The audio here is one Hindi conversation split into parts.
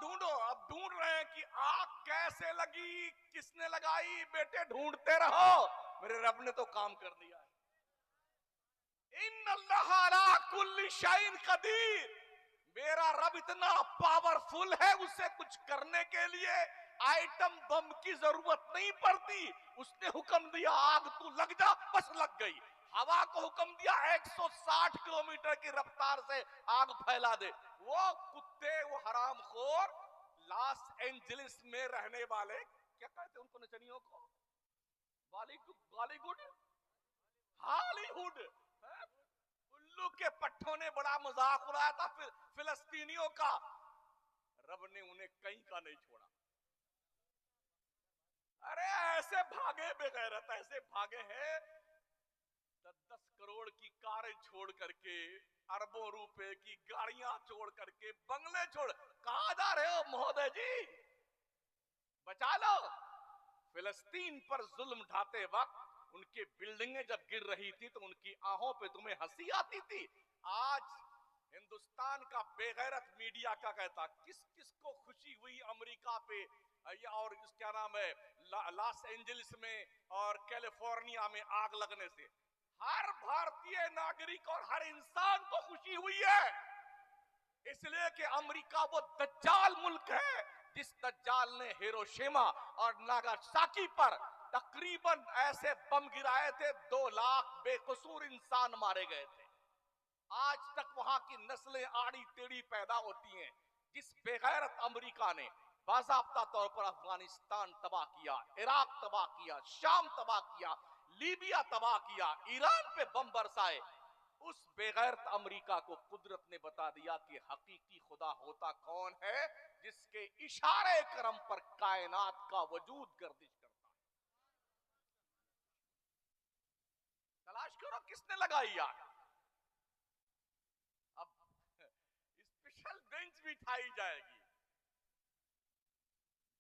ढूंढो। अब ढूंढ रहे हैं कि आग कैसे लगी, किसने लगाई। बेटे ढूंढते रहो, मेरे रब ने तो काम कर दिया है। इन्नल्लाह अला कुल्ली शैइन कदीर, मेरा रब इतना पावरफुल है, उसे कुछ करने के लिए आइटम बम की जरूरत नहीं पड़ती। उसने हुक्म दिया आग तू लग जा, बस लग गई। हवा को हुक्म दिया 160 किलोमीटर की रफ्तार से आग फैला दे। वो कुत्ते, वो हरामखोर लॉस एंजलिस में रहने वाले, क्या कहते हैं उनको नचनियों को, बॉलीवुड हॉलीवुड, उल्लू के पट्टों ने बड़ा मजाक उड़ाया था फिलिस्तीनियों का। रब ने उन्हें कहीं का नहीं छोड़ा। अरे ऐसे भागे बेगैरत, ऐसे भागे हैं 10-10 करोड़ की कारें छोड़ करके, अरबों रुपए की गाड़ियां छोड़ करके, बंगले छोड़, कहां जा रहे हो महोदय जी, बचा लो। फिलिस्तीन पर जुल्म ढाते वक्त उनकी बिल्डिंगें जब गिर रही थी तो उनकी आंखों पे तुम्हें हंसी आती थी। आज हिंदुस्तान का बेगैरत मीडिया क्या कहता, किस किस को खुशी हुई अमेरिका पे और क्या नाम है लॉस एंजलिस में और कैलिफोर्निया में आग लगने से। हर भारतीय नागरिक और हर इंसान को खुशी हुई है, इसलिए कि अमेरिका वो दज्जाल मुल्क है जिस दज्जाल ने हिरोशिमा और नागासाकी पर तकरीबन ऐसे बम गिराए थे, 2 लाख बेकसूर इंसान मारे गए थे। आज तक वहां की नस्लें आड़ी टेढ़ी पैदा होती हैं। जिस बेगैरत अमेरिका ने बाज़ाब्ता तौर पर अफगानिस्तान तबाह किया, इराक तबाह किया, शाम तबाह किया, लीबिया तबाह किया, ईरान पे बम बरसाए, उस बेगैरत अमेरिका को कुदरत ने बता दिया कि हकीकी खुदा होता कौन है, जिसके इशारे करम पर कायनात का वजूद गर्दिश करता है। तलाश करो किसने लगाई आग। अब स्पेशल बेंच बिठाई जाएगी।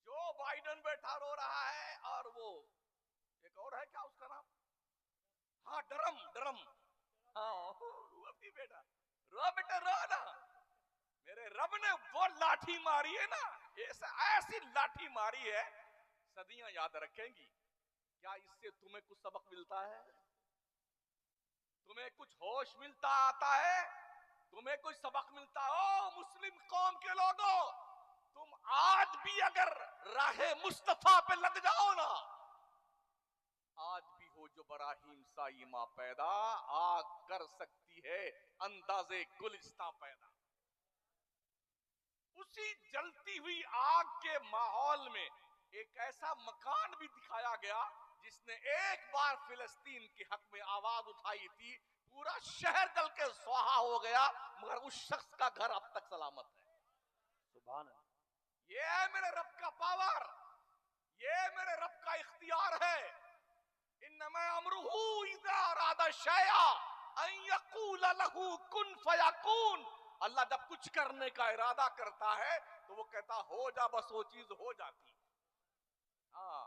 जो बाइडन बैठा रो रहा है, और वो एक और है, क्या उसका नाम, हाँ डरम, हाँ अभी बेटा रो, बेटा रो ना। मेरे रब ने वो लाठी मारी है ना, ऐसी लाठी मारी है, सदियां याद रखेंगी। क्या इससे तुम्हें कुछ सबक मिलता है? तुम्हें कुछ होश मिलता आता है? तुम्हें कुछ सबक मिलता हो? मुस्लिम कौम के लोगों, तुम आज भी अगर राहे मुस्तफा पे लग जाओ ना, आज भी हो जो बराहीम साई मां पैदा, आग कर सकती है अंदाजे गुलिस्तां पैदा। उसी जलती हुई आग के माहौल में एक ऐसा मकान भी दिखाया गया जिसने एक बार फिलिस्तीन के हक में आवाज उठाई थी। पूरा शहर जल के स्वाहा हो गया, मगर उस शख्स का घर अब तक सलामत है। सुभान अल्लाह। ये है मेरे रब का पावर, ये मेरे रब का इख्तियार है। इन्नमा अमरुहु इज़ा अरादा शैआ अन यक़ूल लहू कुन फयकून। अल्लाह जब कुछ करने का इरादा करता है तो वो कहता हो जा, बस वो चीज हो जाती। हाँ,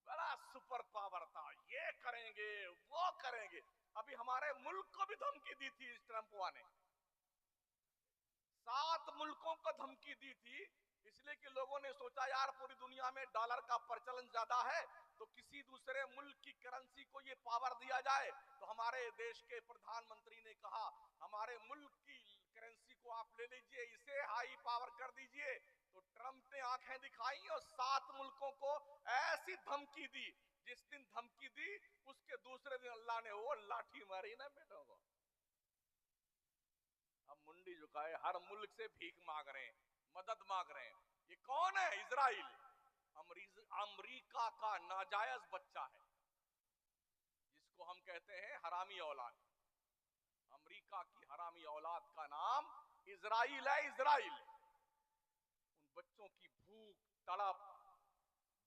बड़ा सुपर पावर था, ये करेंगे वो करेंगे। अभी हमारे मुल्क को भी धमकी दी थी इस ट्रंप ने, 7 मुल्कों को धमकी दी थी, इसलिए कि लोगों ने सोचा यार पूरी दुनिया में डॉलर का प्रचलन ज्यादा है, तो किसी दूसरे मुल्क की करेंसी को ये पावर दिया जाए। तो हमारे देश के प्रधानमंत्री ने कहा हमारे मुल्क की करेंसी को आप ले लीजिए, इसे हाई पावर कर दीजिए। तो ट्रंप ने आंखें दिखाई और 7 मुल्कों को ऐसी धमकी दी। जिस दिन धमकी दी उसके दूसरे दिन अल्लाह ने वो लाठी मारी ना बेटों को। अब मुंडी झुकाए, हर मुल्क से भीख मांग रहे हैं, मदद मांग रहे हैं। ये कौन है? इजराइल, अमरीका का नाजायज बच्चा है, जिसको हम कहते हैं हरामी औलाद। अमरीका की हरामी औलाद का नाम इजराइल है। इजराइल उन बच्चों की भूख तड़प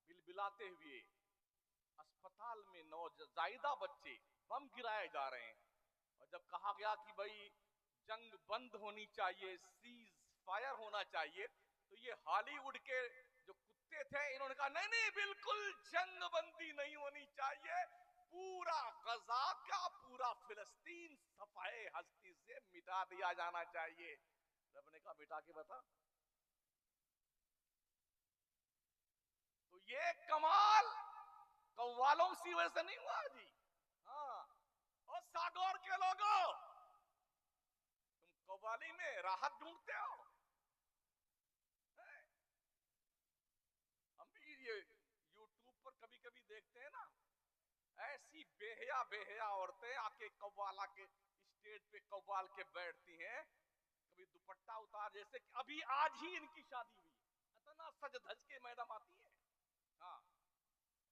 बिलबिलाते हुए अस्पताल में नौजायदा बच्चे बम गिराए जा रहे हैं। और जब कहा गया कि भाई जंग बंद होनी चाहिए, सीज फायर होना चाहिए, तो ये हॉलीवुड के जो कुत्ते थे इन्होंने कहा नहीं नहीं बिल्कुल जंग बंदी नहीं होनी चाहिए, पूरा गजा का पूरा फिलिस्तीन सफाए हस्ती से मिटा दिया जाना चाहिए। रब ने कहा मिटा के बता, ये कमाल कव्वालों की वजह से नहीं हुआ जी। हाँ, और सागौर के लोगों, तुम कव्वाली में राहत ढूंढते हो। हम भी ये यूट्यूब पर कभी कभी देखते हैं ना, ऐसी बेहया बेहया औरतें आके कव्वाला के स्टेज पे कव्वाल के बैठती हैं, कभी दुपट्टा उतार, जैसे कि अभी आज ही इनकी शादी हुई है, इतना सज धज के मैडम आती है। हाँ,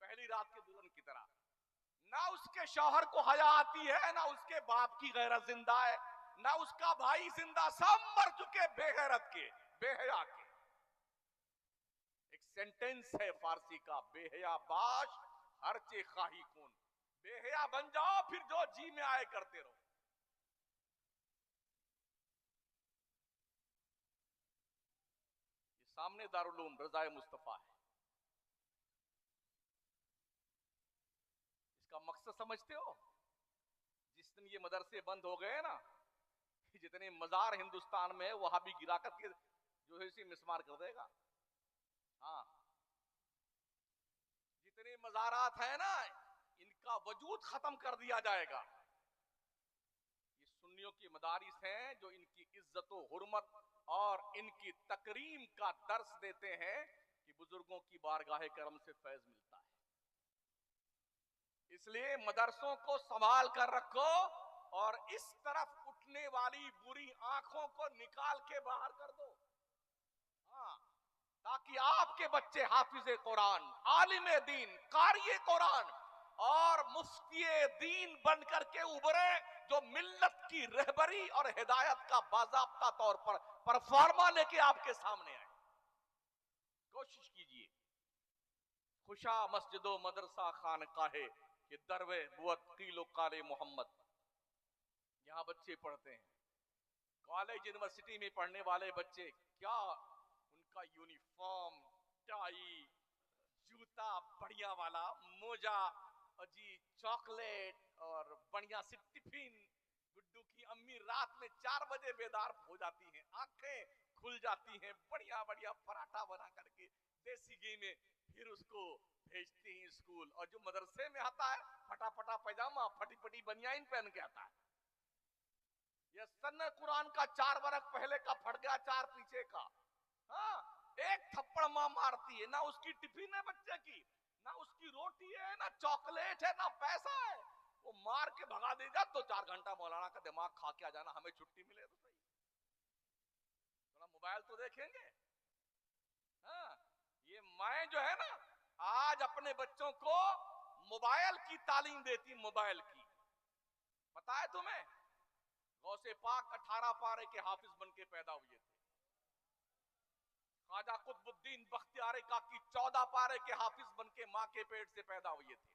पहली रात के दुल्हन की तरह। ना उसके शौहर को हया आती है, ना उसके बाप की गैरत जिंदा है, ना उसका भाई जिंदा, सब मर चुके बेगैरत के, बेहया के। एक सेंटेंस है फारसी का, बेहया बाश हरचे खाही कौन। बेहया बन जाओ, फिर जो जी में आए करते रहो। ये सामने दारुल उलूम रज़ाए मुस्तफा है। इसका मकसद समझते हो? जिस दिन ये मदरसे बंद हो गए ना, जितने मजार हिंदुस्तान में, वहां भी गिरा करके जो है इसे मिसमार कर देगा। हाँ, जितने मजारात हैं ना, इनका वजूद खत्म कर दिया जाएगा। ये सुन्नियों की मदारिस हैं जो इनकी इज्जत व हुर्मत और इनकी तकरीम का दर्स देते हैं कि बुजुर्गों की बारगाह करम से फैज मिलता है। इसलिए मदरसों को संभाल कर रखो और इस तरफ उठने वाली बुरी आंखों को निकाल के बाहर कर दो। हाँ, ताकि आपके बच्चे हाफिज कुरान, आलिम दीन, कारी कुरान और मुफ्ती दीन बनकर के उभरे, जो मिल्लत की रहबरी और हिदायत का बाज़ाब्ता तौर पर परफॉर्मा लेके आपके सामने आए। कोशिश कीजिए। खुशा मस्जिदो मदरसा खानकाहे कि दरवे बुअत कीलो काले मोहम्मद, यहां बच्चे पढ़ते हैं। कॉलेज यूनिवर्सिटी में पढ़ने वाले बच्चे, क्या उनका यूनिफॉर्म, टाई, जूता बढ़िया वाला, मोजा, और जी चॉकलेट और बढ़िया सी टिफिन। गुड्डू की अम्मी रात में 4 बजे बेदार हो जाती हैं, आंखें खुल जाती हैं, बढ़िया बढ़िया पराठा बना करके देसी घी में, फिर उसको भेजती हैं स्कूल। और जो मदरसे में आता है, फटा फटा पैजामा, फटी फटी बनियाइन पहन के आता है। ये सन्ने कुरान का 4 बरस पहले का फट गया 4 पीछे का। हाँ, एक थप्पड़ मां मारती है, ना उसकी टिफिन है बच्चे की, ना उसकी रोटी है, ना चॉकलेट है, ना पैसा है। वो मार के भगा देगा तो 4 घंटा मौलाना का दिमाग खा के आ जाना, हमें छुट्टी मिले तो सही, थोड़ा मोबाइल तो देखेंगे। हाँ, ये माए जो है ना, आज अपने बच्चों को मोबाइल की तालीम देती, मोबाइल की। पता है तुम्हें, गौसे पाक 18 पारे के हाफिज बन के पैदा हुए थे। ख्वाजा कुतुबुद्दीन बख्तियार काकी 14 पारे के हाफिज बन के मां के पेट से पैदा हुए थे।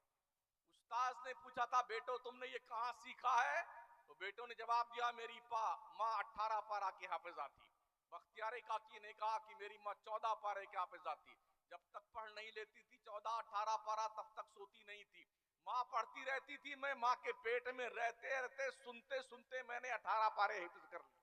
उस्ताद ने पूछा था, बेटो तुमने ये कहां सीखा है? तो बेटों ने जवाब दिया, मेरी मां 18 पारा की हाफिजा थी। बख्तियार काकी ने कहा कि मेरी मां 14 पारे की हाफिजा थी। जब तक पढ़ नहीं लेती थी 14-18 पारा, तब तक सोती नहीं थी। मां पढ़ती रहती थी, मैं मां के पेट में रहते रहते सुनते सुनते मैंने 18 पारे हिफ्ज कर लिए।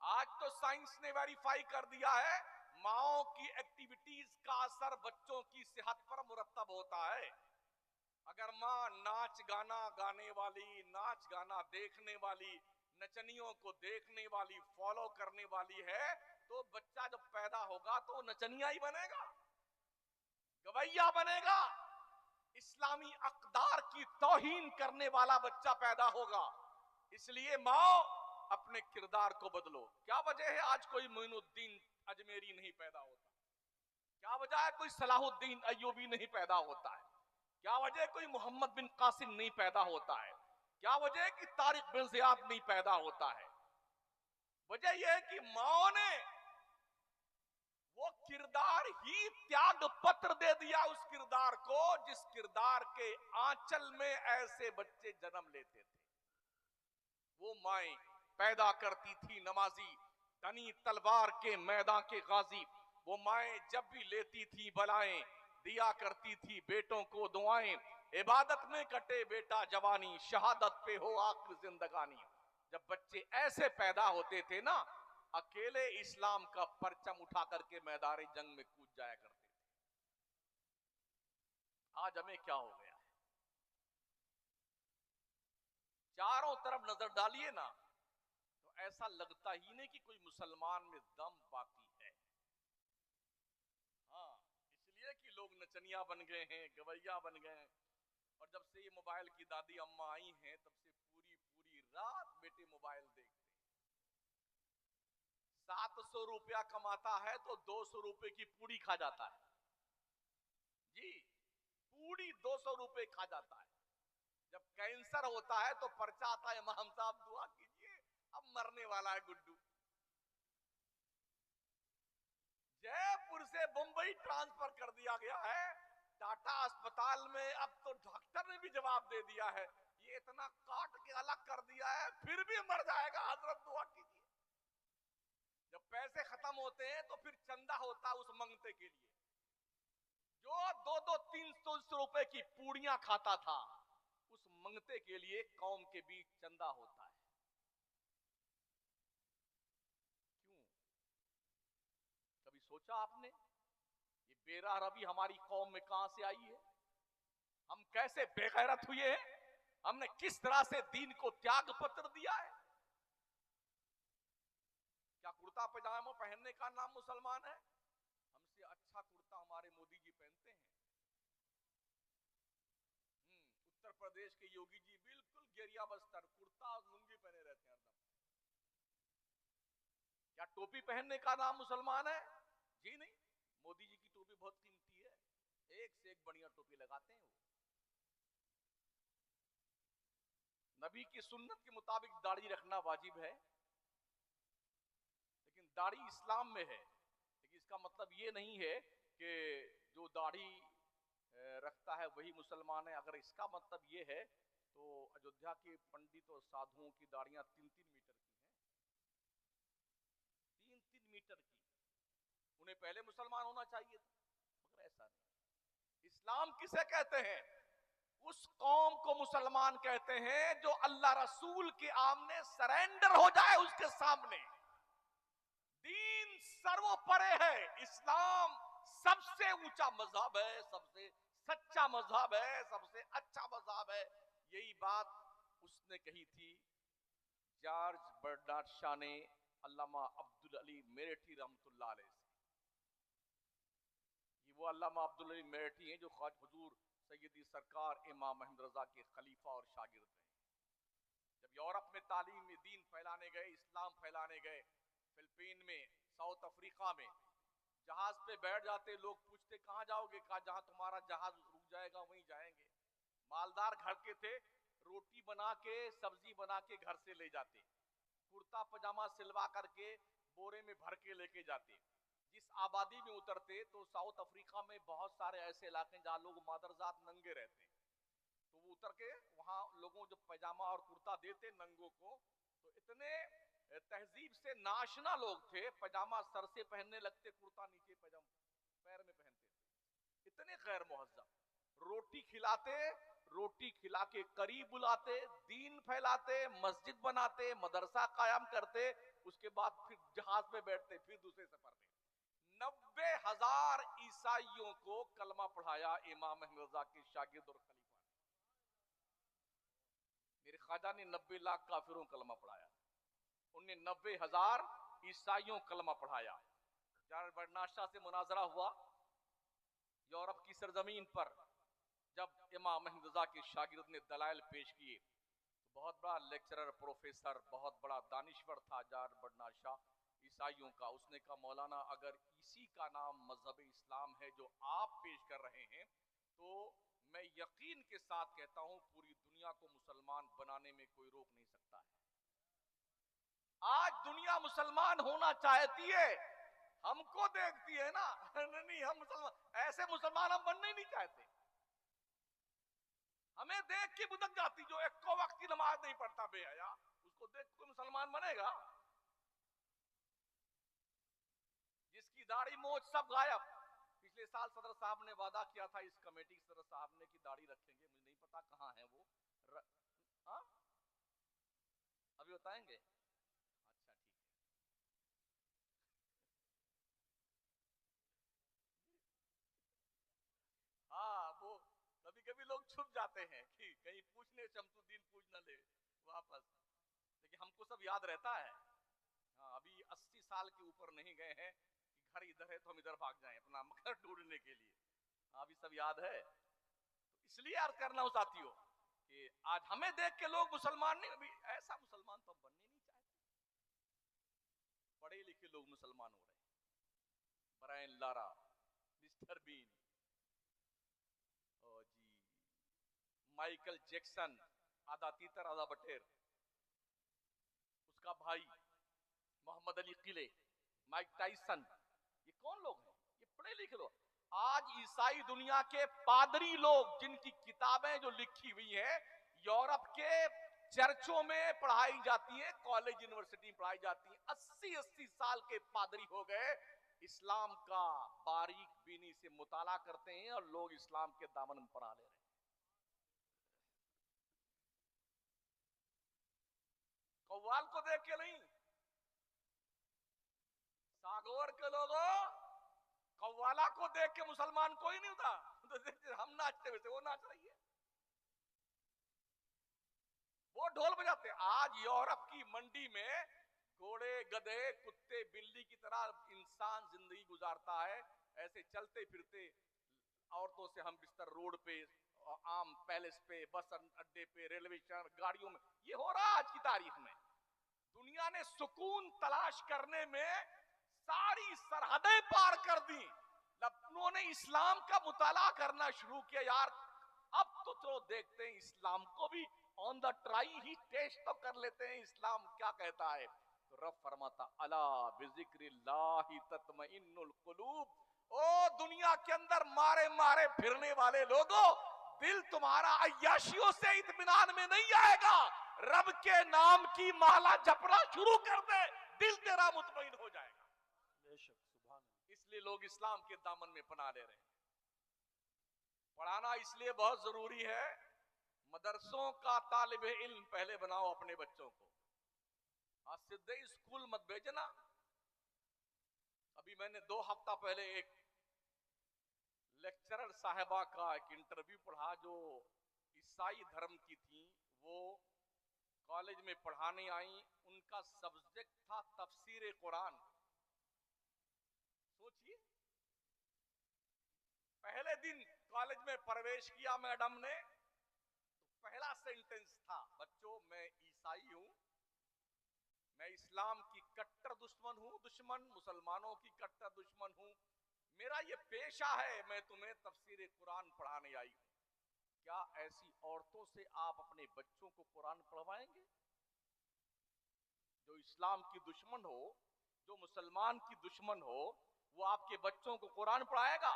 आज तो साइंस ने वेरीफाई कर दिया है, माओ की एक्टिविटीज का असर बच्चों की सेहत पर मुरत्तब होता है। अगर माँ नाच गाना गाने वाली, नाच गाना देखने वाली, नचनियों को देखने वाली, फॉलो करने वाली है, तो बच्चा जब पैदा होगा तो नचनिया ही बनेगा, गवैया बनेगा, इस्लामी अक़दार की तौहीन करने वाला बच्चा पैदा होगा। इसलिए माँ, अपने किरदार को बदलो। क्या वजह है आज कोई मोइनुद्दीन अजमेरी नहीं पैदा होता? क्या वजह है कोई सलाहुद्दीन अय्यूबी नहीं पैदा होता है? क्या वजह कोई मोहम्मद बिन कासिम नहीं पैदा होता है? क्या वजह कि तारिक बिन ज़ियाद नहीं पैदा होता है? वजह यह है कि माँ ने वो किरदार ही त्याग पत्र दे दिया उस किरदार को, जिस किरदार के आंचल में ऐसे बच्चे जन्म लेते थे। वो माएं पैदा करती थी नमाजी, तनी तलवार के मैदान के गाजी। वो माएं जब भी लेती थी बलाएं, दिया करती थी बेटों को दुआएं। इबादत में कटे बेटा जवानी, शहादत पे हो आखिर जिंदगानी। जब बच्चे ऐसे पैदा होते थे ना, अकेले इस्लाम का परचम उठा करके मैदान जंग में कूद जाया करते थे। आज हमें क्या हो गया है? चारों तरफ नजर डालिए ना, तो ऐसा लगता ही नहीं कि कोई मुसलमान में दम बाकी है। हाँ, इसलिए कि लोग नचनिया बन गए हैं, गवैया बन गए हैं। और जब से ये मोबाइल की दादी अम्मा आई हैं, तब से पूरी पूरी रात बेटे मोबाइल देखते हैं। 700 रुपया कमाता है तो 200 रुपए की पूड़ी खा जाता है। जी, पूड़ी 200 रुपए खा जाता है। जब कैंसर होता है तो पर्चा आता है, इमाम साहब दुआ कीजिए, अब मरने वाला है गुड्डू। जयपुर से मुंबई ट्रांसफर कर दिया गया है टाटा अस्पताल में। अब तो डॉक्टर ने भी जवाब दे दिया है, ये इतना काट के अलग कर दिया है, फिर भी मर जाएगा, हजरत दुआ कीजिए। जब पैसे खत्म होते हैं तो फिर चंदा होता है उस मंगते के लिए। जो 200-300 रुपए की पूड़ियां खाता था, उस मंगते के लिए कौम के बीच चंदा होता है। क्यों? कभी सोचा आपने ये बेराहरवी हमारी कौम में कहां से आई है? हम कैसे बेगैरत हुए हैं? हमने किस तरह से दीन को त्याग पत्र दिया है? क्या कुर्ता पजामा पहनने का नाम मुसलमान है? हमसे अच्छा कुर्ता हमारे मोदी जी पहनते हैं। उत्तर प्रदेश के योगी जी बिल्कुल गेरिया बस्तर, कुर्ता और लुंगी पहने रहते हैं हरदम। क्या टोपी पहनने का नाम मुसलमान है? जी नहीं, मोदी जी की टोपी बहुत कीमती है, एक से एक बढ़िया टोपी लगाते हैं वो। नबी की सुन्नत के मुताबिक दाढ़ी रखना वाजिब है, लेकिन दाढ़ी इस्लाम में है। लेकिन इसका मतलब ये नहीं है कि जो दाढ़ी रखता है वही मुसलमान है। अगर इसका मतलब ये है तो अयोध्या के पंडित और साधुओं की दाढ़ियां 3-3 मीटर की हैं, 3-3 मीटर की। उन्हें पहले मुसलमान होना चाहिए था, मगर ऐसा नहीं। इस्लाम किसे कहते हैं? उस कौम को मुसलमान कहते हैं जो अल्लाह रसूल के आमने सरेंडर हो जाए उसके सामने। दीन सर्वोपरि है, इस्लाम सबसे ऊंचा मजहब है, सबसे सच्चा मजहब है, सबसे अच्छा मजहब है। यही बात उसने कही थी जॉर्ज बर्नार्ड शॉ ने अल्लामा अब्दुल अली मेरठी रहमतुल्लाह अलैह से। ये वो अल्लामा अब्दुल अली मेरठी हैं जो ख्वाजा हुजूर सैयदी सरकार इमाम अहमद रजा के खलीफा और शागिर्द रहे। जब यूरोप में तालीम में दीन फैलाने गए, इस्लाम फैलाने गए, फिलिपीन में, साउथ अफ्रीका में, जहाज पे बैठ जाते, लोग पूछते कहां जाओगे? कहा जहां तुम्हारा जहाज रुक जाएगा वहीं जाएंगे। मालदार घर के थे, रोटी बना के सब्जी बना के घर से ले जाते, कुर्ता पजामा सिलवा करके बोरे में भर के लेके जाते। जिस आबादी में उतरते तो साउथ अफ्रीका में बहुत सारे ऐसे इलाके जहां लोग मादरजात नंगे रहते, तो वो उतर के वहां लोगों जो पैजामा और कुर्ता देते नंगों को, तो इतने तहजीब से नाशना लोग थे, पैजामा सर से पहनने लगते, कुर्ता नीचे पैजामा पैर में पहनते थे, इतने गैर मुहज्जब। रोटी खिलाते, रोटी खिला के करीब बुलाते, दीन फैलाते, मस्जिद बनाते, मदरसा कायम करते, उसके बाद फिर जहाज पे बैठते, फिर दूसरे सफर में। 90,000 ईसाइयों को कलमा पढ़ाया इमाम अहमद रजा के शागिर्द और खलीफा ने। मेरे ख्वाजा ने 90 लाख काफिरों कलमा पढ़ाया, उनने 90,000 ईसाइयों कलमा पढ़ाया। जॉर्ज बर्नार्ड शॉ से मुनाजरा हुआ यूरोप की सरजमीन पर। जब इमाम अहमद रजा के शागिर्द ने दलाइल पेश किए, तो बहुत बड़ा लेक्चरर, प्रोफेसर, बहुत बड़ा दानिश्वर था जॉर्ज बर्नार्ड शॉ ईसाइयों का। उसने कहा मौलाना अगर इसी का नाम मजहब इस्लाम है जो आप पेश कर रहे हैं, तो मैं यकीन के साथ कहता हूं पूरी दुनिया को मुसलमान बनाने में कोई रोक नहीं सकता है। आज दुनिया मुसलमान होना चाहती है, हमको देखती है ना, नहीं हम मुसलमान, ऐसे मुसलमान हम बनना ही नहीं चाहते। हमें देख के बुदक जाती, जो एक को वक्त की नमाज नहीं पढ़ता बेहया, उसको देख कोई मुसलमान बनेगा? जिसकी दाढ़ी मोछ सब गायब। पिछले साल सदर साहब ने वादा किया था इस कमेटी के सदर साहब ने कि दाढ़ी रखेंगे, मुझे नहीं पता कहां है वो। हाँ, अभी बताएंगे। अच्छा ठीक है। लोग छुप जाते हैं कि कहीं पूछने शमसुद्दीन पूछ न ले वापस, लेकिन हमको सब याद रहता है। हाँ, अभी 80 साल के ऊपर नहीं गए हैं कि घर इधर है तो हम इधर भाग जाएं अपना घर ढूंढने के लिए। हाँ, अभी सब याद है। तो इसलिए अर्ज करना हूं साथियों कि आज हमें देख के लोग मुसलमान नहीं, अभी ऐसा मुसलमान तो बनने नहीं चाहते। पढ़े लिखे लोग मुसलमान हो रहे हैं, ब्रायन लारा, मिस्टर बीन, ओ जी, माइकल जैक्सन, आधा तीतर आधा बटेर, उसका भाई मोहम्मद अली किले, माइक टाइसन, ये कौन लोग हैं? ये पढ़े लिखे लोग। आज ईसाई दुनिया के पादरी लोग जिनकी किताबें जो लिखी हुई हैं यूरोप के चर्चों में पढ़ाई जाती है, कॉलेज यूनिवर्सिटी में पढ़ाई जाती है, 80-80 साल के पादरी हो गए, इस्लाम का बारीक बीनी से मुताला करते हैं और लोग इस्लाम के दामन में पना ले रहे हैं। कव्वाल को देख के नहीं, सागौर के लोगों कव्वाला को देख के मुसलमान कोई नहीं होता। तो हम नाचते वैसे वो नाच रही है, वो ढोल बजाते। आज यूरोप की मंडी में घोड़े गधे कुत्ते बिल्ली की तरह इंसान जिंदगी गुजारता है, ऐसे चलते फिरते औरतों से हम बिस्तर रोड पे, आम पैलेस पे, बस अड्डे पे, रेलवे स्टेशन, गाड़ियों में, ये हो रहा आज की तारीख में। दुनिया ने सुकून तलाश करने में सारी सरहदें पार कर दी, उन्होंने इस्लाम का मुताला करना शुरू किया। यार अब तो देखते हैं इस्लाम को भी ऑन द ट्राई ही टेस्ट तो कर लेते हैं, इस्लाम क्या कहता है। तो रब फरमाता अला बिज़िक्रिल्लाहि तत्मइन्नुल कुलूब, ओ दुनिया के अंदर मारे मारे फिरने वाले लोगों, दिल तुम्हारा अय्याशियों से इत्मीनान में नहीं आएगा। रब के नाम की माला जपना शुरू कर दे, दिल तेरा मुतमईन हो जाएगा। इसलिए लोग इस्लाम के दामन में पना ले रहे हैं। पढ़ाना इसलिए बहुत जरूरी है, मदरसों का तालिब इल्म पहले बनाओ अपने बच्चों को, आज सीधे स्कूल मत भेजना। अभी मैंने 2 हफ्ता पहले एक लेक्चरर साहिबा का एक इंटरव्यू पढ़ा जो ईसाई धर्म की थी, वो कॉलेज में पढ़ाने आई, उनका सब्जेक्ट था तफसीर कुरान। सोचिए, पहले दिन कॉलेज में प्रवेश किया मैडम ने, तो पहला सेंटेंस था, बच्चों मैं ईसाई हूं, मैं इस्लाम की कट्टर दुश्मन हूं, दुश्मन मुसलमानों की कट्टर दुश्मन हूं, मेरा ये पेशा है, मैं तुम्हें तफसीर कुरान पढ़ाने आई हूं। क्या ऐसी औरतों से आप अपने बच्चों को कुरान पढ़वाएंगे? जो इस्लाम की दुश्मन हो, जो मुसलमान की दुश्मन हो, वो आपके बच्चों को कुरान पढ़ाएगा?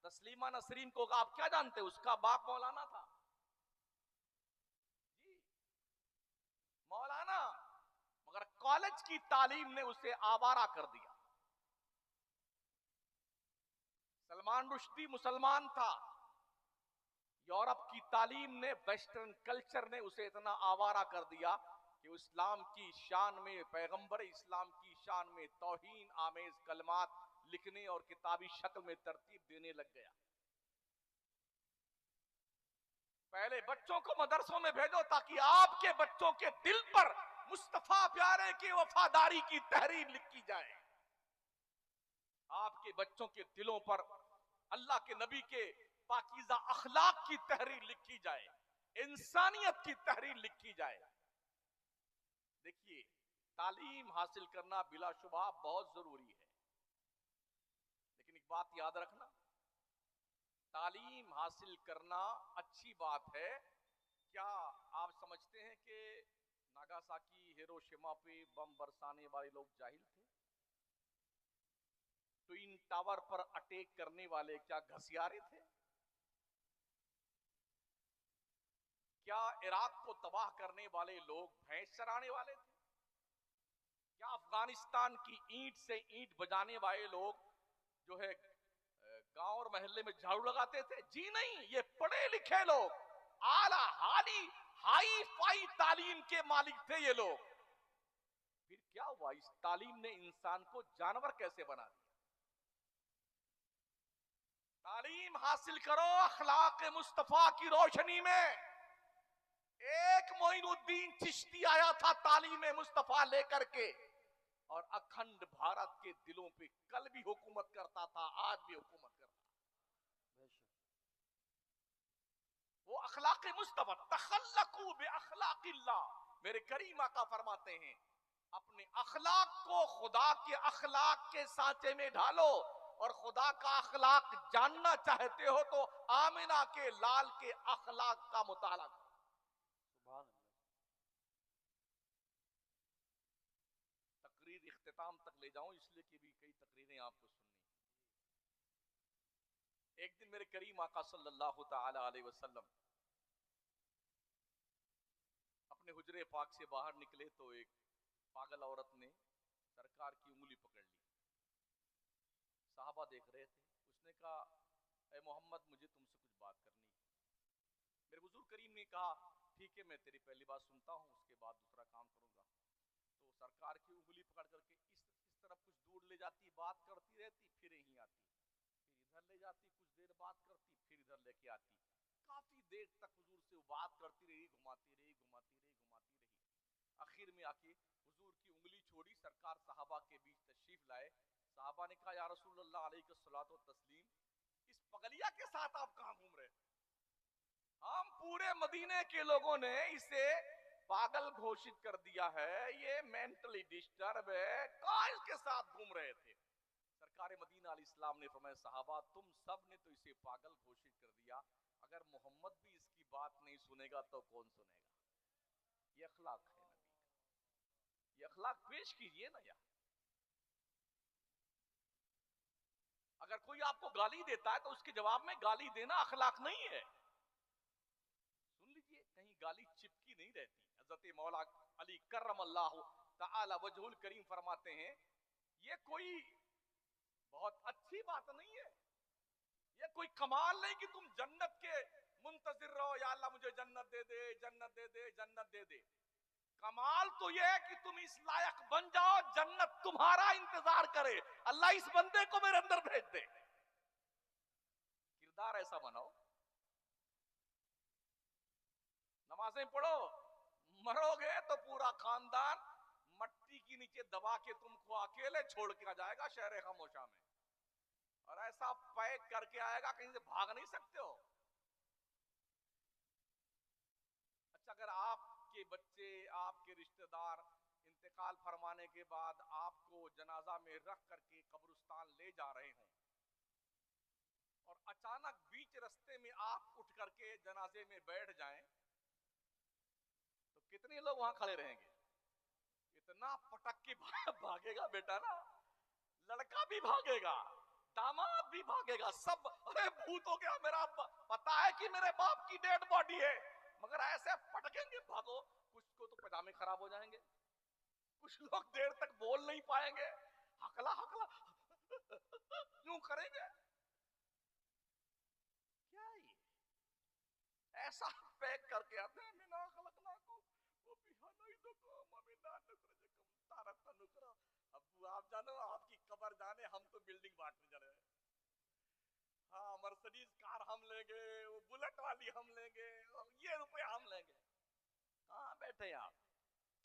तस्लीमा नसरीन को आप क्या जानते, उसका बाप मौलाना था जी, मौलाना, मगर कॉलेज की तालीम ने उसे आवारा कर दिया। सलमान रुश्दी मुसलमान था, यूरोप की तालीम ने, वेस्टर्न कल्चर ने उसे इतना आवारा कर दिया कि इस्लाम की शान में, पैगंबर इस्लाम की शान में तौहीन आमेज कलमात लिखने और किताबी शक्ल में तरतीब देने लग गया। पहले बच्चों को मदरसों में भेजो ताकि आपके बच्चों के दिल पर मुस्तफा प्यारे की वफादारी की तहरीर लिखी जाए, आपके बच्चों के दिलों पर अल्लाह के नबी के पाकीज़ा अखलाक की तहरीर लिखी जाए, इंसानियत की तहरीर लिखी जाए। देखिए, तालीम हासिल करना बिलाशुबा बहुत जरूरी है, लेकिन एक बात याद रखना, तालीम हासिल करना अच्छी बात है। क्या आप समझते हैं कि नागासाकी हिरोशिमा पे बम बरसाने वाले लोग जाहिल थे? ट्विन टावर पर अटैक करने वाले क्या घसियारे थे? क्या इराक को तबाह करने वाले लोग भैंस चराने वाले थे? क्या अफगानिस्तान की ईंट से ईंट बजाने वाले लोग जो है गांव और मोहल्ले में झाड़ू लगाते थे? जी नहीं, ये पढ़े लिखे लोग, आला हाई फाई तालीम के मालिक थे ये लोग। फिर क्या हुआ, इस तालीम ने इंसान को जानवर कैसे बना दिया? तालीम हासिल करो अखलाक मुस्तफा की रोशनी में। एक मोइनुद्दीन चिश्ती आया था तालीम मुस्तफा लेकर के, और अखंड भारत के दिलों पे कल भी हुकूमत करता था, आज भी हुकूमत करता है। वो अखलाक मुस्तफा, तखल्लकू बि अखलाकिल्लाह, मेरे करीम आका फरमाते हैं अपने अखलाक को खुदा के अखलाक के सांचे में ढालो। और खुदा का अखलाक जानना चाहते हो तो आमिना के लाल के अखलाक का मुताला करो। सुभान अल्लाह। तकरीर इख्तिताम तक ले जाऊं इसलिए कि भी कई तकरीरें आपको सुननी। एक दिन मेरे करीम आका सल्लल्लाहु ताला अलैहि वसल्लम अपने हुजरे पाक से बाहर निकले तो एक पागल औरत ने सरकार की उंगली पकड़ ली। साहबा देख रहे थे। उसने कहा, ए मोहम्मद, मुझे तुमसे कुछ बात करनी है। मेरे हुजूर करीम ने कहा, ठीक है, मैं तेरी पहली बात सुनता हूँ, उसके बाद दूसरा काम करूंगा। तो सरकार की उंगली पकड़ करके इस तरफ कुछ दूर ले जाती, बात करती रहती, फिर यहीं आती, फिर इधर ले जाती, कुछ देर बात करती, फिर इधर लेके आती। काफी देर तक हुजूर से वो बात करती रही, घुमाती रही, घुमाती रही, घुमाती रही। आखिर में आके हुजूर की उंगली छोड़ी, सरकार साहबा के बीच तशरीफ लाए। साहबा ने कहा, या रसूलुल्लाह अलैहिस्सलातु वस्सलाम, इस पगलिया के साथ आप कहां घूम रहे? हम पूरे मदीने के लोगों ने इसे पागल घोषित कर दिया है, ये मेंटली डिस्टर्ब है, कहां इसके साथ घूम रहे थे? सरकार मदीना अलैहिस्सलाम ने फरमाया, साहबा तुम सब ने तो इसे पागल घोषित कर दिया, अगर मोहम्मद भी इसकी बात नहीं सुनेगा तो कौन सुनेगा? ये अखलाक है नबी का, ये अखलाक पेश कीजिए ना यार। अगर कोई आपको गाली देता है तो उसके जवाब में गाली देना अखलाक नहीं है। सुन लीजिए, कहीं गाली चिपकी नहीं रहती। हजरत मौला अली कर्रमल्लाहु ताला वजहुल करीम फरमाते हैं, ये कोई बहुत अच्छी बात नहीं है, ये कोई कमाल नहीं कि तुम जन्नत के मुंतजिर रहो, या अल्लाह मुझे जन्नत दे दे, जन्नत दे दे, जन्नत दे दे। कमाल तो यह है कि तुम इस लायक बन जाओ, जन्नत तुम्हारा इंतजार करे, अल्लाह इस बंदे को मेरे अंदर भेज दे। किरदार ऐसा बनाओ, नमाजें पढ़ो, मरोगे तो पूरा खानदान मट्टी के नीचे दबा के तुमको अकेले छोड़ के आ जाएगा शहर खामोशा में, और ऐसा पैक करके आएगा कहीं से भाग नहीं सकते हो। अच्छा, अगर आपके बच्चे, आपके रिश्तेदार इंतकाल फरमाने के बाद आपको जनाजा में रख करके कब्रिस्तान ले जा रहे हों, और अचानक बीच रास्ते में आप उठ करके जनाजे में बैठ जाएं, तो कितने लोग वहां खड़े रहेंगे? इतना पटक के भागेगा बेटा ना, लड़का भी भागेगा, दामाद भी भागेगा, सब, अरे भूत हो गया मेरा, पता है कि मेरे बाप की डेड बॉडी है, मगर ऐसे पटकेंगे भागो। कुछ को तो पजामे खराब हो जाएंगे, कुछ लोग देर तक बोल नहीं पाएंगे, हकला हकला यूं करेंगे। क्या ये ऐसा पैक करके आते हैं, मिना खलकना को वो बिहाना ही तो काम मिना नुकरा तारत नुकरा। अब आप जानो, आपकी कब्र जाने, हम तो बिल्डिंग बांटने जा रहे हैं। हाँ, मर्सिडीज कार हम लेंगे, वो बुलेट वाली हम लेंगे, ये रुपए हम लेंगे। कहाँ बैठे आप?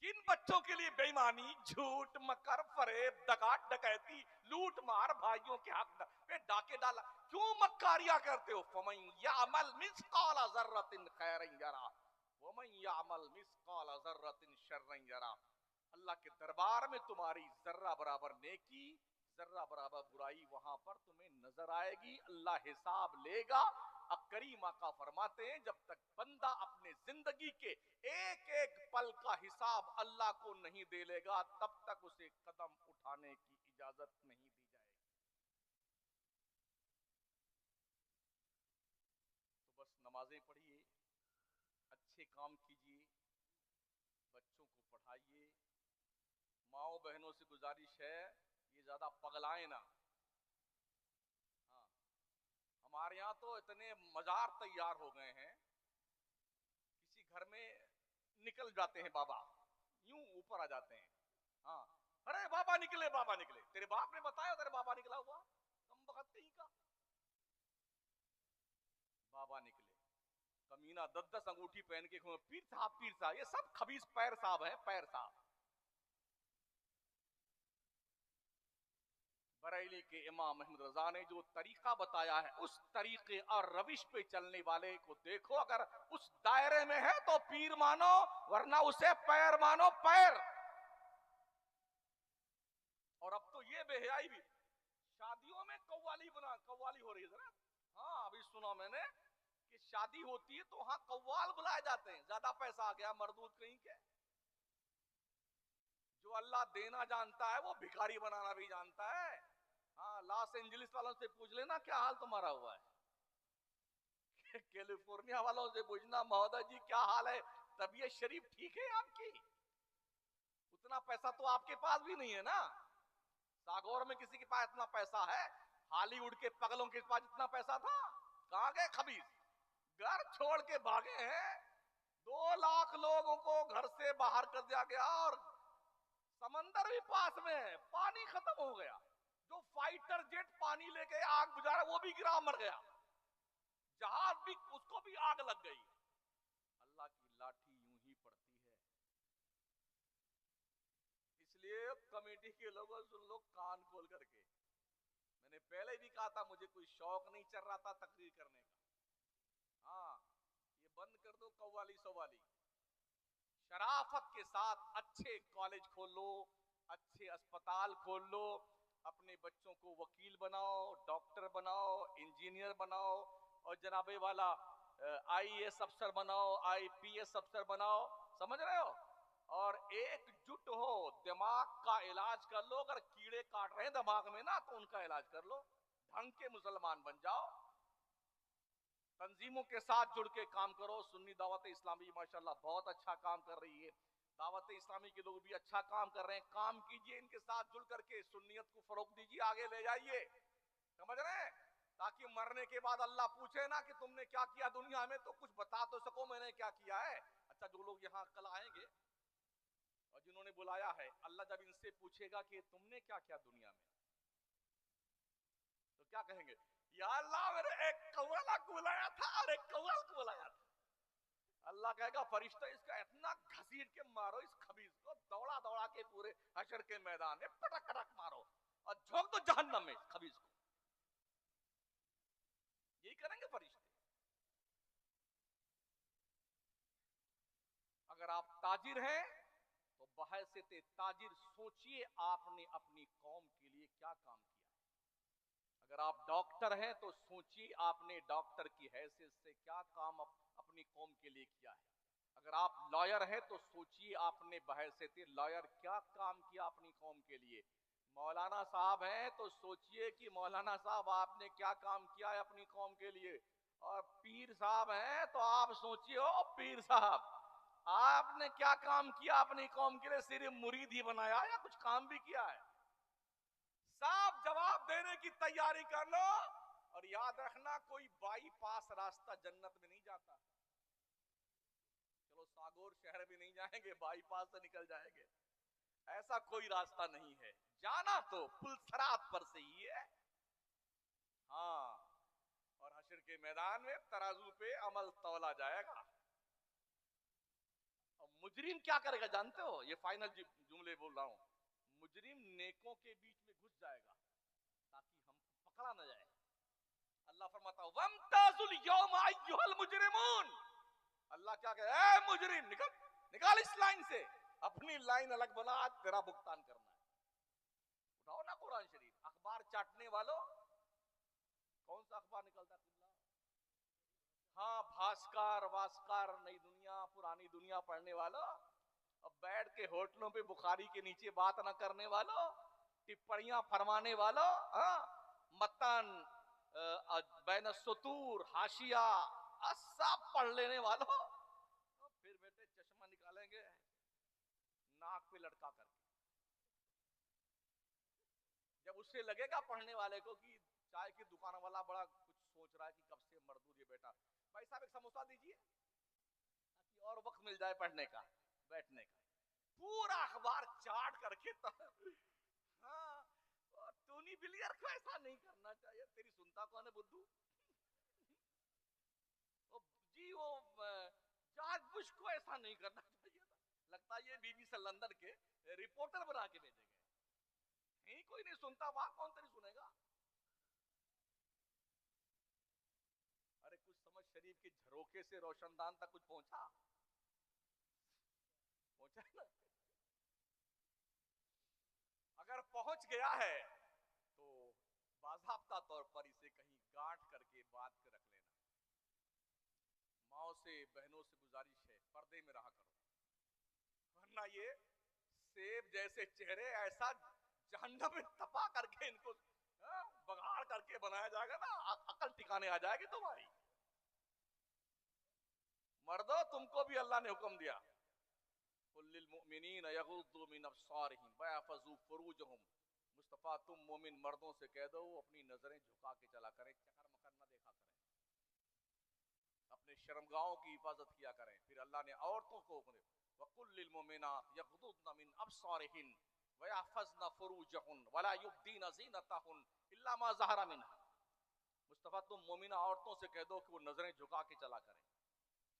किन बच्चों के लिए बेईमानी, झूठ, मकर, फरेब, दगा, डकैती, लूट मार, भाइयों के हक पे डाके डाला, क्यों मक्कारियां करते हो? फमन यामल मिस्काल ज़र्रतिन खैरन यरा वमन यामल मिस्काल ज़र्रतिन शर्रन यरा। अल्लाह के दरबार में तुम्हारी जर्रा बराबर नेकी, जर्रा बराबर बुराई वहां पर तुम्हें नजर आएगी, अल्लाह हिसाब लेगा। करीम आका फरमाते हैं, जब तक बंदा अपने जिंदगी के एक एक पल का हिसाब अल्लाह को नहीं दे लेगा, तब तक उसे कदम उठाने की इजाजत नहीं दी जाएगी। तो बस नमाजें पढ़िए, अच्छे काम कीजिए, बच्चों को पढ़ाइए। माओ बहनों से गुजारिश है, ये ज्यादा पगलाए ना। हाँ, हमारे यहाँ तो इतने मजार तैयार हो गए हैं, किसी घर में निकल जाते हैं बाबा, यूं ऊपर आ जाते हैं। हाँ, अरे बाबा निकले, बाबा निकले, तेरे बाप ने बताया तेरे बाबा निकला हुआ? कम बखत कहीं का। बाबा निकले, कमीना 10-10 अंगूठी पहन के घूमे, पीर साहब पीर साहब, ये सब खबीस पैर साहब है, पैर साहब। बरेली के इमाम अहमद रजा ने जो तरीका बताया है, उस तरीके और रविश पे चलने वाले को देखो, अगर उस दायरे में है तो पीर मानो, वरना उसे पैर मानो, पैर। और अब तो ये बेहयाई भी, शादियों में कव्वाली हो रही है ना। हाँ, अभी सुना मैंने कि शादी होती है तो वहां कव्वाल बुलाए जाते हैं, ज्यादा पैसा आ गया मरदूद कहीं के। जो अल्लाह देना जानता है वो भिखारी बनाना भी जानता है। हाँ, लॉस एंजलिस वालों से पूछ लेना क्या हाल तुम्हारा हुआ है। कैलिफोर्निया वालों से पूछना महोदय जी क्या हाल है, तबीयत शरीफ ठीक है आपकी। उतना पैसा तो आपके पास भी नहीं है ना। सागौर में किसी के पास इतना पैसा है? हॉलीवुड के पगलों के पास इतना पैसा था? कहां गए खबीस? घर छोड़ के भागे हैं। 2 लाख लोगों को घर से बाहर कर दिया गया, और समंदर भी पास में है, पानी खत्म हो गया। जो फाइटर जेट पानी लेके आग बुझा रहा वो भी गिरा मर गया, जहाज भी, उसको भी आग लग गई। अल्लाह की लाठी यूं ही पड़ती है। इसलिए कमेटी के लोगों सुन लो कान खोल करके। मैंने पहले भी कहा था मुझे कोई शौक नहीं चल रहा था तकरीर करने का। हाँ, ये बंद कर दो कव्वाली सवाली। शराफत के साथ अच्छे कॉलेज खोल लो, अच्छे अस्पताल खोल लो, अपने बच्चों को वकील बनाओ, डॉक्टर बनाओ, इंजीनियर बनाओ, और जनाबे वाला आईएएस अफसर बनाओ, आईपीएस अफसर बनाओ। समझ रहे हो? और एकजुट हो, दिमाग का इलाज कर लो। अगर कीड़े काट रहे हैं दिमाग में ना, तो उनका इलाज कर लो। ढंग के मुसलमान बन जाओ। तंजीमों के साथ जुड़ के काम करो। सुन्नी दावत इस्लामी माशाल्लाह बहुत अच्छा काम कर रही है। दावत इस्लामी के लोग भी अच्छा काम कर रहे हैं। काम कीजिए, इनके साथ जुड़ करके सुन्नियत को फरोग दीजिए, आगे ले जाइए। समझ रहे हैं? ताकि मरने के बाद अल्लाह पूछे ना कि तुमने क्या किया दुनिया में, तो कुछ बता तो सको मैंने क्या किया है। अच्छा, जो लोग यहाँ कल आएंगे और जिन्होंने बुलाया है, अल्लाह जब इनसे पूछेगा कि तुमने क्या किया दुनिया में, तो क्या कहेंगे? या अल्लाह, मैंने एक कव्वाला को बुलाया था और एक कव्वाल को बुलाया था। अल्लाह कहेगा फरिश्ता इसका इतना घसीट के मारो, इस खबीज को दौड़ा दौड़ा के पूरे हशर के मैदान में पटक पटक मारो और झोंक दो जहन्नम में खबीज को। यही करेंगे फरिश्ते। अगर आप ताजिर हैं तो बहैसियत ताजिर सोचिए आपने अपनी कौम के लिए क्या काम किया। अगर आप डॉक्टर हैं तो सोचिए आपने डॉक्टर की हैसियत से क्या काम अपनी कौम के लिए किया है। अगर आप लॉयर हैं तो सोचिए आपने बहैसियत लॉयर क्या काम किया अपनी कौम के लिए। मौलाना साहब हैं तो सोचिए कि मौलाना साहब आपने क्या काम किया है अपनी कौम के लिए। और पीर साहब हैं तो आप सोचिए, ओ पीर साहब आपने क्या काम किया अपनी कौम के लिए। सिर्फ मुरीद ही बनाया या कुछ काम भी किया है? साफ जवाब देने की तैयारी कर लो। और याद रखना, कोई बाईपास रास्ता जन्नत में नहीं जाता। चलो सागौर शहर भी नहीं जाएंगे, बाईपास से निकल जाएंगे, ऐसा कोई रास्ता नहीं है। जाना तो पुलसरात पर से ही है। हाँ, और हशर के मैदान में तराजू पे अमल तौला जाएगा। और मुजरिम क्या करेगा जानते हो? ये फाइनल जुमले बोल रहा हूं। मुजरिम नेकों के बीच में घुस जाएगा ताकि हम पकड़ा न जाए। अल्लाह फरमाता है वमताजुल यौम अय्युहल मुजरिमून। अल्लाह क्या कहे? ए मुजरिम निकल, निकाल इस लाइन से। अपनी लाइन अलग बना, आज तेरा भुगतान करना है। उठाओ ना कुरान शरीफ। अखबार चाटने वालों, कौन सा अखबार निकलता है? हाँ, भास्कर वास्कर, नई दुनिया पुरानी दुनिया पढ़ने वालों, अब बैठ के होटलों पे बुखारी के नीचे बात ना करने वालों, टिप्पणियां फरमाने वालों, मतन बैन सुतूर हाशिया सब पढ़ लेने वालों, तो फिर बेटे चश्मा निकालेंगे नाक पे लटका करके। जब उससे लगेगा पढ़ने वाले को कि चाय की दुकान वाला बड़ा कुछ सोच रहा है कि कब से मजदूर ये बेटा, भाई साहब एक समोसा दीजिए ताकि और वक्त मिल जाए पढ़ने का, बैठने का। पूरा अखबार चाट करके तो हाँ, टोनी बिलियर को ऐसा नहीं करना चाहिए। तेरी सुनता कौन है बुद्धू? कि वो जानबूझ को ऐसा नहीं करना चाहिए था। लगता है ये बीबीसी लंदन के रिपोर्टर बना के भेजे गए। नहीं, कोई नहीं सुनता, वहां कौन तेरी सुनेगा। अरे कुछ समझ शरीफ के झरोके से रोशनदान तक कुछ पहुंचा पहुंचा ना। अगर पहुंच गया है तो बाज़ाब्ता तौर पर इसे कहीं गांठ करके बात के रख लेना। माओ से बहनों से गुजारिश है, पर्दे में रहा करो, वरना ये सेब जैसे चेहरे ऐसा जहन्नम में तपा करके इनको बघाड़ करके बनाया जाएगा ना, अकल ठिकाने आ जाएगी तुम्हारी। मर्दो, तुमको भी अल्लाह ने हुक्म दिया, कुल्लिल मुमिनीन यगुद्दू मिन अब्सारिहिम वयहफज़ू फुरूजहुम। मुस्तफा, तुम मोमिन मर्दों से कह दो अपनी नजरें झुका के चला करें, चकर मकर न देखा करें, अपने शर्मगाहों की हिफाजत किया करें। फिर अल्लाह ने औरतों को वकुल्लिल मुमिनात यगुद्दून मिन अब्सारिहिन वयहफज़न फुरूजहुन वला युब्दीन ज़ीनतहुन इल्ला मा ज़हरा मिनहा। मुस्तफा, तुम मोमिना औरतों से कह दो कि वो नजरें झुका के चला करें,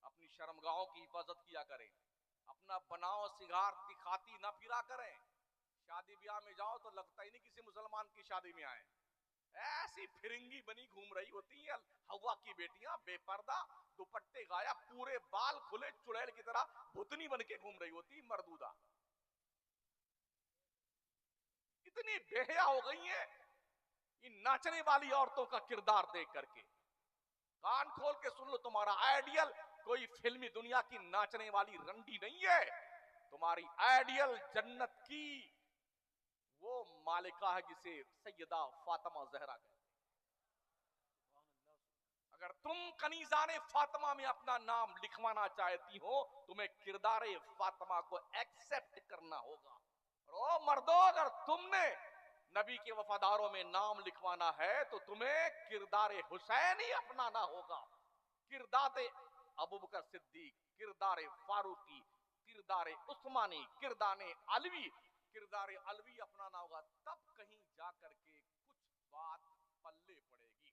अपनी शर्मगाहों की हिफाजत किया करें, अपना बनाओ सिंगार दिखाती ना फिरा करें। शादी ब्याह में जाओ तो लगता ही नहीं किसी मुसलमान की शादी में आए, ऐसी फिरंगी बनी घूम रही होती है हवा की बेटियां, बेपर्दा, दुपट्टे गाया, पूरे बाल खुले, चुड़ैल की तरह भुतनी बन के घूम रही होती मर्दूदा। इतनी बेहया हो गई है इन नाचने वाली औरतों का किरदार देख करके। कान खोल के सुन लो, तुम्हारा आइडियल कोई फिल्मी दुनिया की नाचने वाली रंडी नहीं है, तुम्हारी आइडियल जन्नत की वो मालिका है जिसे सैयदा फातिमा ज़हरा कहते हैं। अगर तुम कनीज़ाने फातिमा में अपना नाम लिखवाना चाहती हो, तुम्हें किरदारे फातिमा को एक्सेप्ट करना होगा। और ओ मर्दों, अगर तुमने नबी के वफादारों में नाम लिखवाना है तो तुम्हें किरदारे हुसैन ही अपनाना होगा। किरदारे अबू बकर सिद्दीक, किरदारे फारूकी, किरदारे उस्मानी, किरदारे अलवी, किरदारे अलवी अपनाना होगा, तब कहीं जाकर के कुछ बात पल्ले पड़ेगी।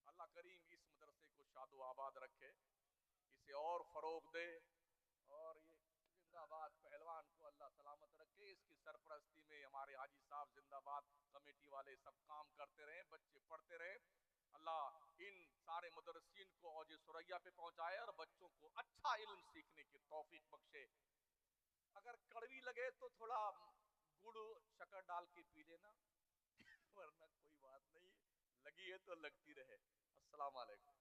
अल्लाह करीम इस मदरसे को शादो आबाद रखे, इसे और फरोग दे, और ये जिंदाबाद पहलवान को अल्लाह सलामत रखे। इसकी सरपरस्ती में हमारे हाजी साहब जिंदाबाद, कमेटी वाले सब काम करते रहे, बच्चे पढ़ते रहे। अल्लाह इन सारे मुदर्रिसीन को औज सुरैया पे पहुंचाए और बच्चों को अच्छा इल्म सीखने की तौफीक बख्शे। अगर कड़वी लगे तो थोड़ा गुड़ शक्कर डाल के पी लेना वरना कोई बात नहीं, लगी है तो लगती रहे। अस्सलाम वालेकुम।